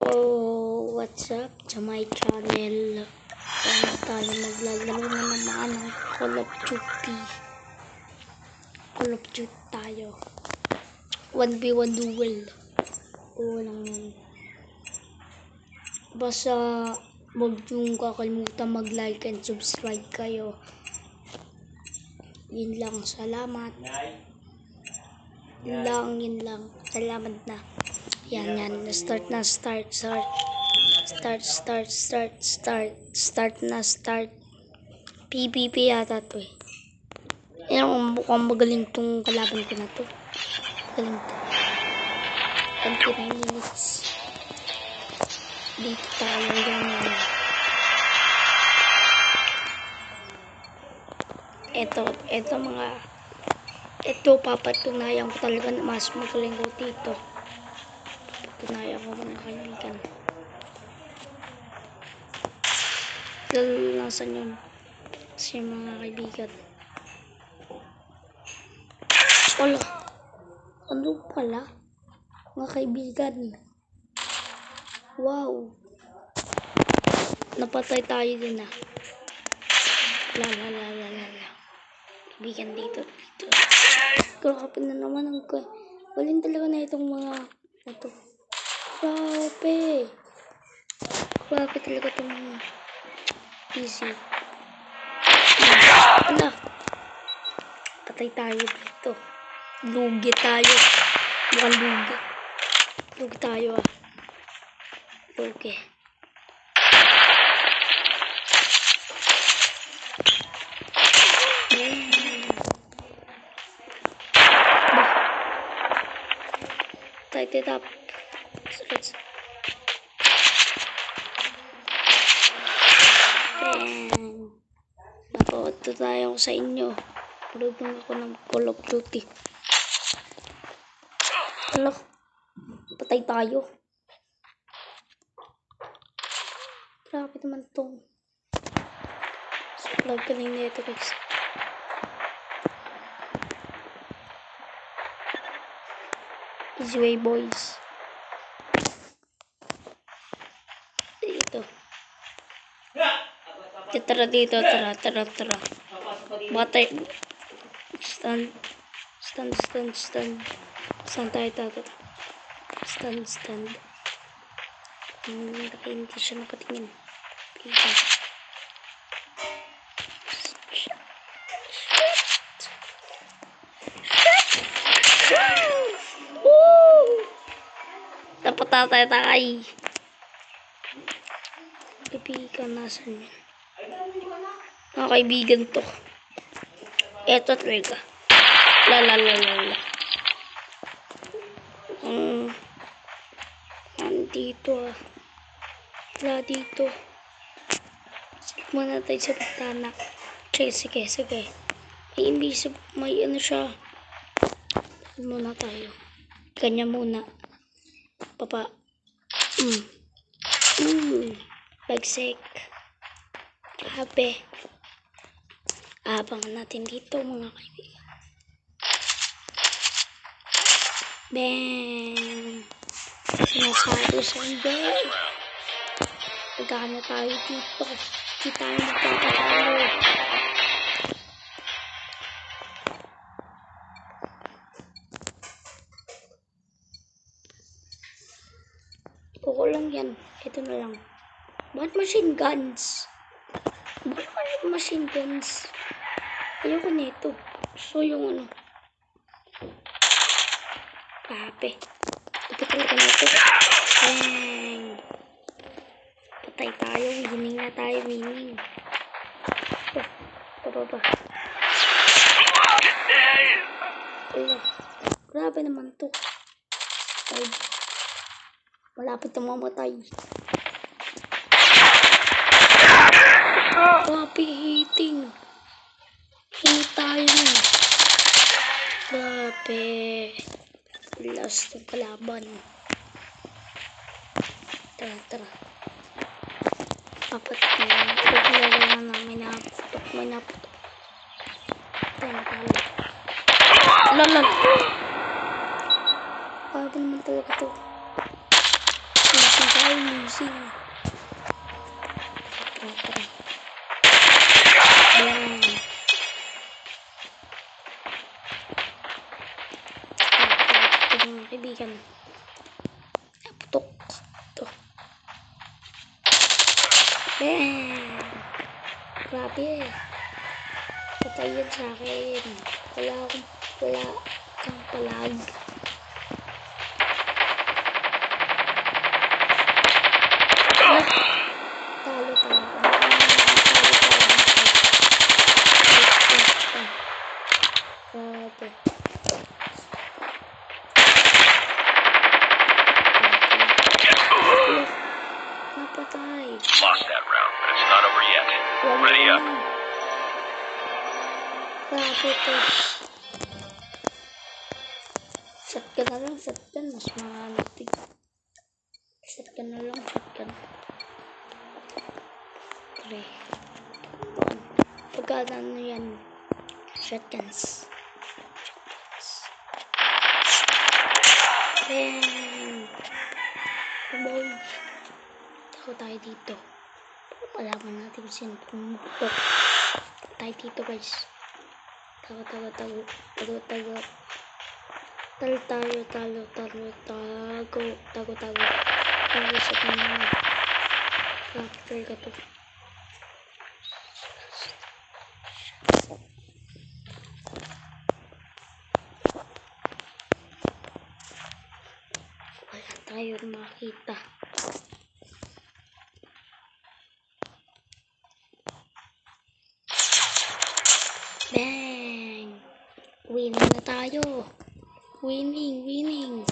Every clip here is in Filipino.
Oh, what's up sa my channel? Kaya tayo maglalaro na naman ng Call of Duty. Call of Duty tayo. 1v1 duel. Oo lang yan. Basta huwag niyong kakalimutan mag-like and subscribe kayo. Yun lang. Salamat. Yun lang. Salamat na. Yan. Start na. PVP yata to eh. Yan, mukhang magaling tong kalaban ko na to. Magaling to. 29 minutes. Dito tayo yan. Ito mga. Ito papatunayan ko talaga na mas magaling ko dito. Papatunayan ko mga kaibigan. Lalo lang sa yun. Kasi mga kaibigan. Wala. Ano pala? Mga kaibigan. Wow. Napatay tayo din ah. La. Kaibigan dito. Grabe na naman ang galing talaga na itong mga ito. Grabe talaga itong mga easy. Ala. Patay tayo dito. Lugi tayo. Mukhang lugi. Lugi tayo ah. Lugi. Tight it up. And napawato tayo sa inyo. Pulugin ako ng Call of Duty. Hala, patay tayo. Grabe naman itong supply kanina ito guys. Easy way boys. Dito. Tara dito, tara. Batay. Stand tayo. Stand. Hindi siya nakatingin. Dapat tatay. Kaibigan, nasan yun? Mga kaibigan to. Eto talaga. La. Nandito ah. Wala dito. Sige muna tayo sa bintana. Sige. May ano siya. Muna tayo. Kanya muna. Papa. Bagsik. Grabe. Abangan natin dito mga kaibigan. Bang! Sinasabi sa inyo. Magkano tayo dito. Hindi tayo magkakatalo. Oo lang yan. Ito na lang. Bakit machine guns? Ayoko nito. So yung ano. Grabe. Ito talaga nito. Bang! Patay tayo. Winning na tayo. Pababa. Ala. Grabe naman to. Ay. Malapit na mamatay. Grabe hitting. Hit tayo. Grabe. Last ng kalaban. Tara. Apat na. May naputok. Tara. Lalan. Grabe naman talaga to. Lasan tayo. losing. Tara. Ayan. Ito mga kaibigan. Putok. Ito. Bang! Grabe. Patay yan sa akin. Wala kang palag. Talo. Grabe. Napatay. Lost that round, but it's not over yet. Ready up. Grabe to. Shotgun na lang, shotgun. Mas marami ito. Shotgun na lang, shotgun. 3. Pagkala na yan. Shotguns. Bang! Boy. Tako tayo dito. Palaman natin kung sino pumukpok. Tayo dito guys. Tago. Talo tago. Tago sa kanya. Capture ka to. Wala tayong makita. Bang! Winning na tayo. Winning. Winning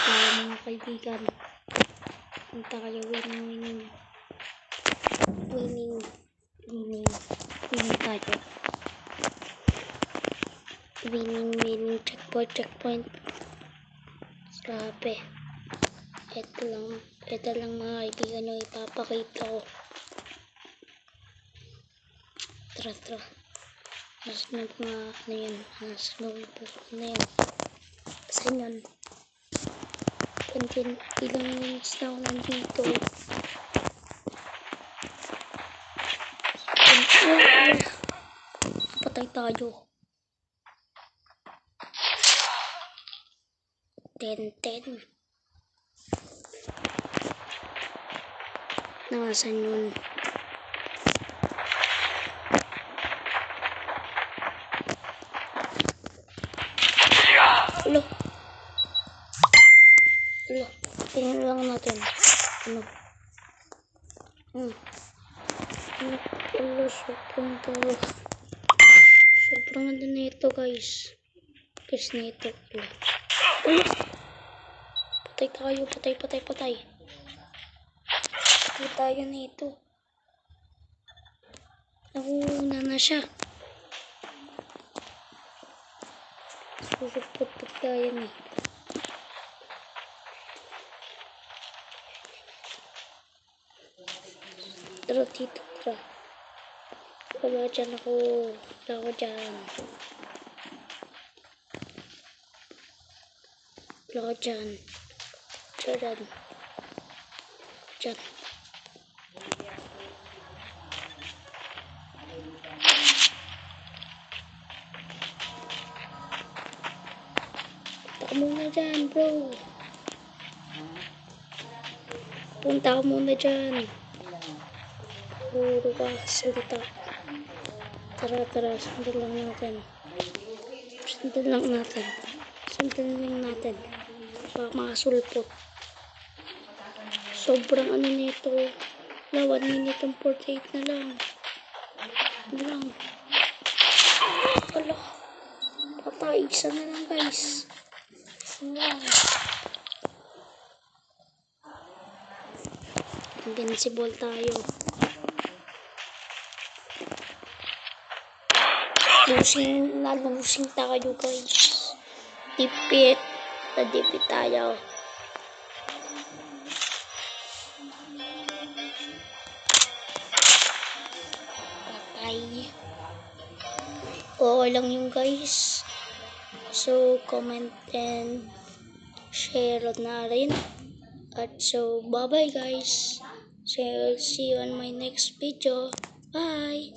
tayo mga kaibigan. Winning tayo. Winning tayo. Winning. Checkpoint. Grabe. Ito lang mga kaibigan yung ipapakita ko. Tara. Nasunod mga ano yan. Nasunod na yan. Saan yun? Ilang minutes na ako nandito. Patay tayo. 10. Nasaan yun? Ulo. Tingnan lang natin. Sobrang ganda na ito guys. Na ito. Patay tayo. Patay tayo na ito. Nakuuna na siya. Susupot tayo na. Tara dito. Wala dyan ako. Dyan. Punta muna dyan, bro. Punta ka muna dyan. Puro ka salita. Tara, sundan lang natin. Baka makasulpot. Sobrang ano nito. 1 minute and 48 na lang. Wala. Patay. Isa na lang guys. Invincible tayo. Losing tayo guys. Defeat tayo. Patay. Oo lang yung guys. So comment and share na rin. At so, bye-bye guys. So, I'll see you on my next video. Bye!